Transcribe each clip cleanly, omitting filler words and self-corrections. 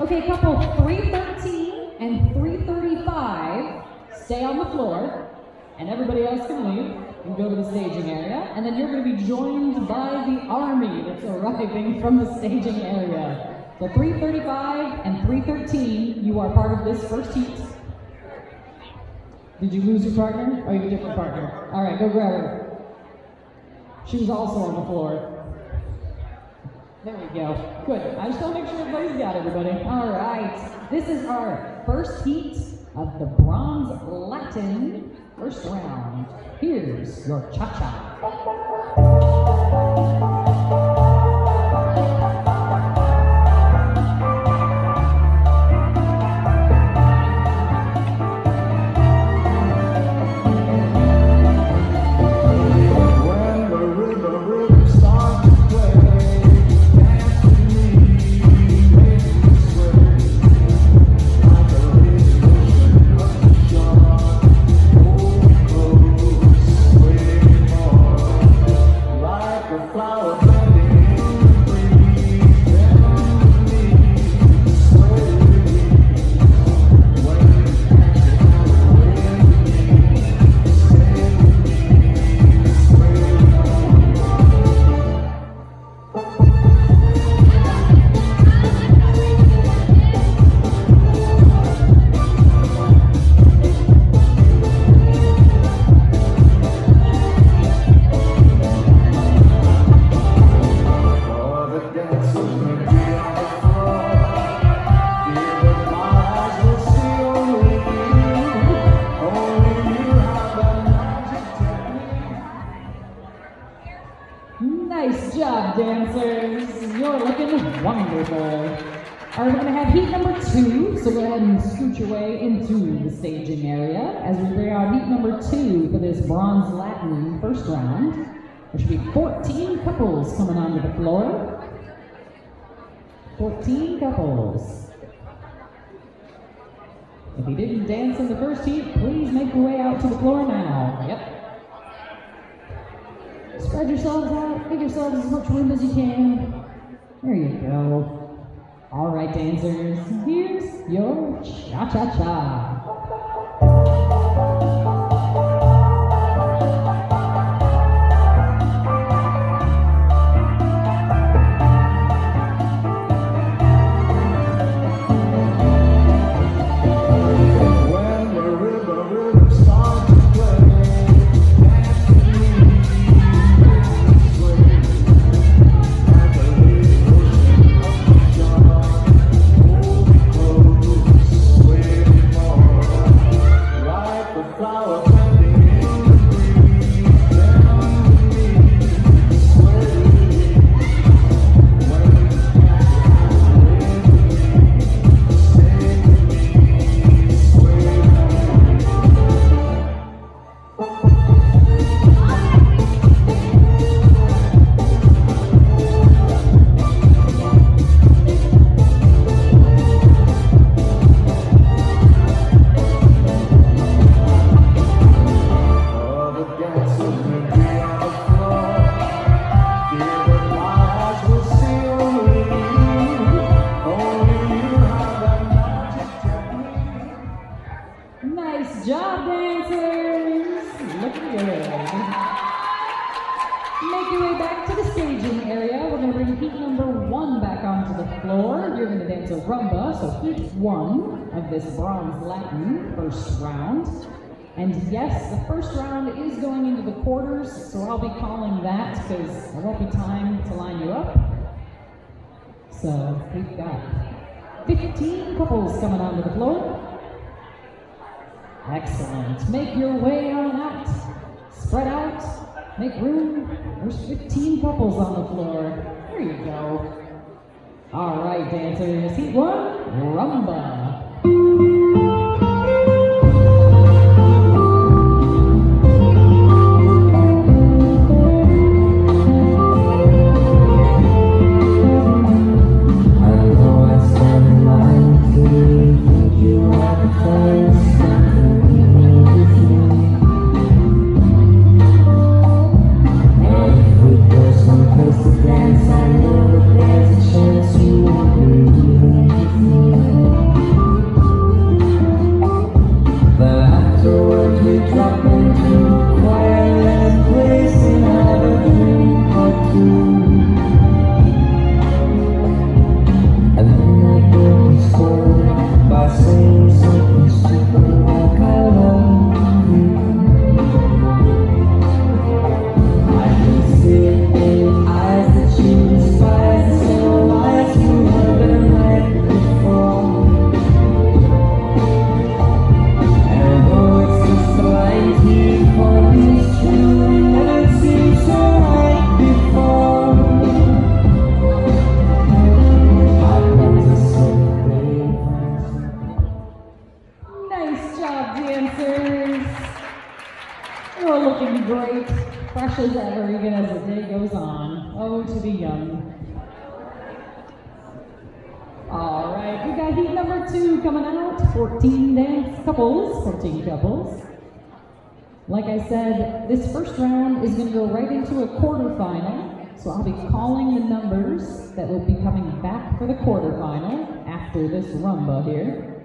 Okay, couple 313 and 335, stay on the floor, and everybody else can leave and go to the staging area, and then you're going to be joined by the army that's arriving from the staging area. So 335 and 313, you are part of this first heat. Did you lose your partner? Or you have a different partner? All right, go grab her. She was also on the floor. There we go. Good. I just want to make sure everybody's got everybody. All right. This is our first heat of the Bronze Latin first round. Here's your cha-cha. Staging area as we bring out heat number 2 for this Bronze Latin first round. There should be 14 couples coming onto the floor. 14 couples. If you didn't dance in the first heat, please make your way out to the floor now. Yep. Spread yourselves out, give yourselves as much room as you can. There you go. All right, dancers, here's your cha-cha-cha. This Bronze Latin first round. And yes, the first round is going into the quarters, so I'll be calling that because there won't be time to line you up. So we've got 15 couples coming onto the floor. Excellent. Make your way on out. Spread out. Make room. There's 15 couples on the floor. There you go. All right, dancers. Heat 1, rumba. Dance, I know that there's a chance you won't believe. great, fresh as ever, even as the day goes on. Oh, to be young. All right, we got heat number 2 coming out. 14 dance couples, 14 couples. Like I said, this first round is going to go right into a quarterfinal. So I'll be calling the numbers that will be coming back for the quarterfinal after this rumba here.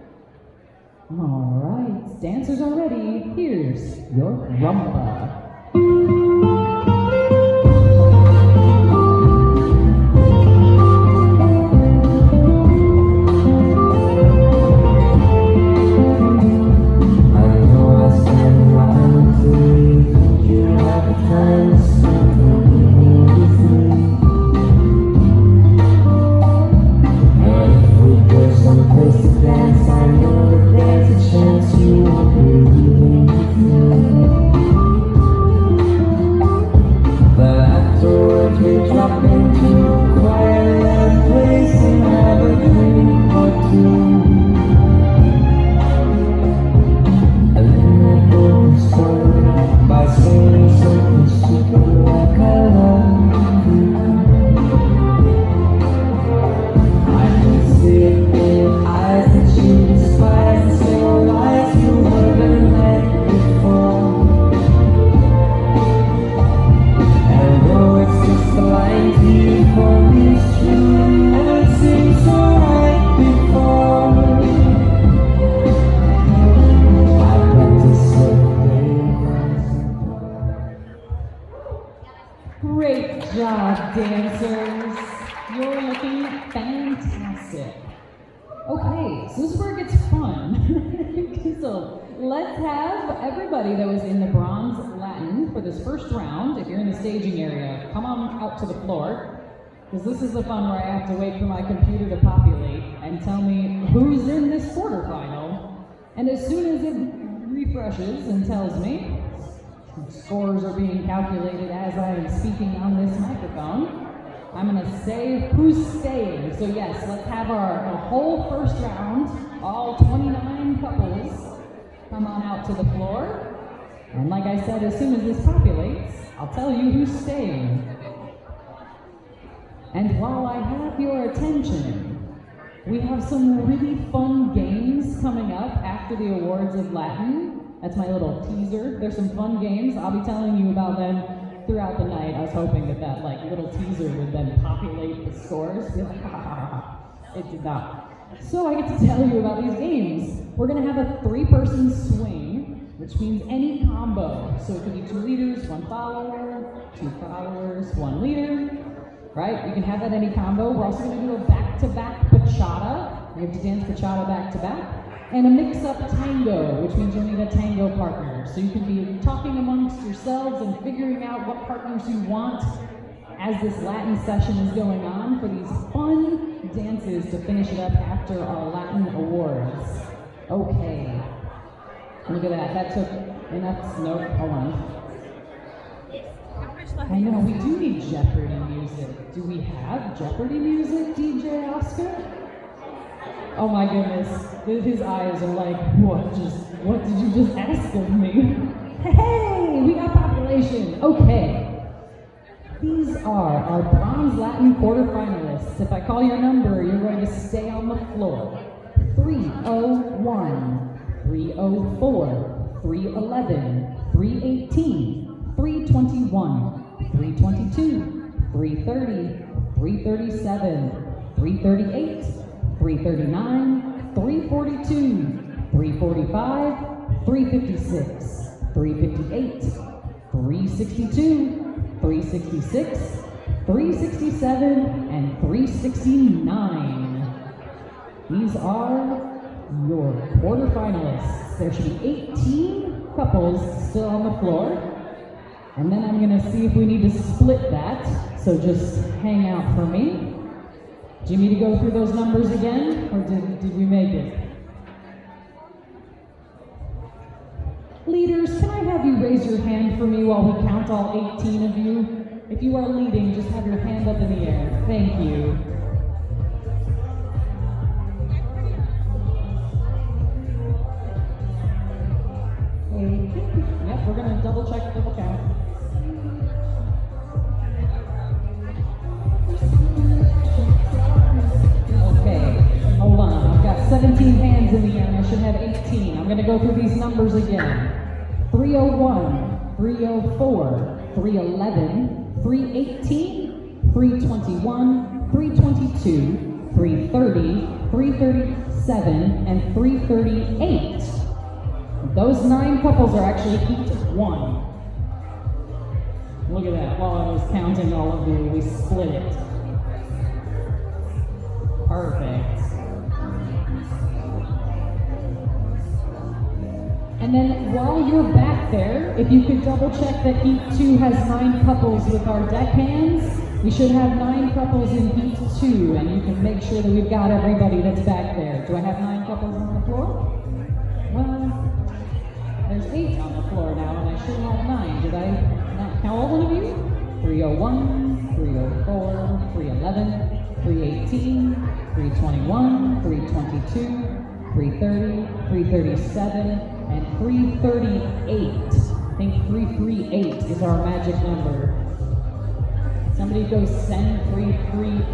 All right, dancers are ready. Here's your rumba. Dancers, you're looking fantastic. Okay, so this is where it gets fun. So let's have everybody that was in the bronze Latin for this first round, if you're in the staging area, come on out to the floor, because this is the fun where I have to wait for my computer to populate and tell me who's in this quarterfinal. And as soon as it refreshes and tells me, scores are being calculated as I am speaking on this microphone, I'm gonna say who's staying. So yes, let's have our whole first round, all 29 couples, come on out to the floor. And like I said, as soon as this populates, I'll tell you who's staying. And while I have your attention, we have some really fun games coming up after the awards of Latin. That's my little teaser. There's some fun games. I'll be telling you about them throughout the night. I was hoping that like little teaser would then populate the scores. Be like, ha ha ha ha. It did not. So I get to tell you about these games. We're gonna have a 3-person swing, which means any combo. So it could be 2 leaders, 1 follower, 2 followers, 1 leader, right? You can have that any combo. We're also gonna do a back-to-back bachata. You have to dance bachata back-to-back. And a mix-up tango, which means you'll need a tango partner. So you can be talking amongst yourselves and figuring out what partners you want as this Latin session is going on for these fun dances to finish it up after our Latin awards. Okay. Look at that. That took enough. Nope, hold on. I know, we do need Jeopardy music. Do we have Jeopardy music, DJ Oscar? Oh my goodness, his eyes are like, what did you just ask of me? Hey, we got population. Okay. These are our bronze Latin quarterfinalists. If I call your number, you're going to stay on the floor. 301, 304, 311, 318, 321, 322, 330, 337, 338, 339, 342, 345, 356, 358, 362, 366, 367, and 369. These are your quarterfinalists. There should be 18 couples still on the floor. And then I'm gonna see if we need to split that. So just hang out for me. Do you need to go through those numbers again, or did we make it? Leaders, can I have you raise your hand for me while we count all 18 of you? If you are leading, just have your hand up in the air. Thank you. Okay. Yep, we're gonna double check, double count. 17 hands in the air, and I should have 18. I'm going to go through these numbers again. 301, 304, 311, 318, 321, 322, 330, 337, and 338. Those 9 couples are actually heat 1. Look at that. While I was counting all of you, we split it. Perfect. And then while you're back there, if you could double check that Heat 2 has 9 couples with our deckhands, we should have 9 couples in Heat 2, and you can make sure that we've got everybody that's back there. Do I have 9 couples on the floor? Well, there's 8 on the floor now, and I should have 9. Did I not count one of you? 301, 304, 311, 318, 321, 322, 330, 337, and 338. I think 338 is our magic number. Somebody go send 338.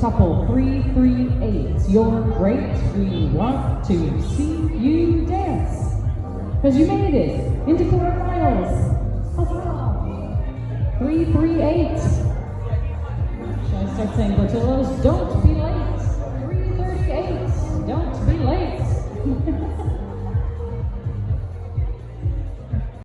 Couple 338. You're great. We want to see you dance. Because you made it into quarterfinals. 338. Should I start saying Portillo's? Don't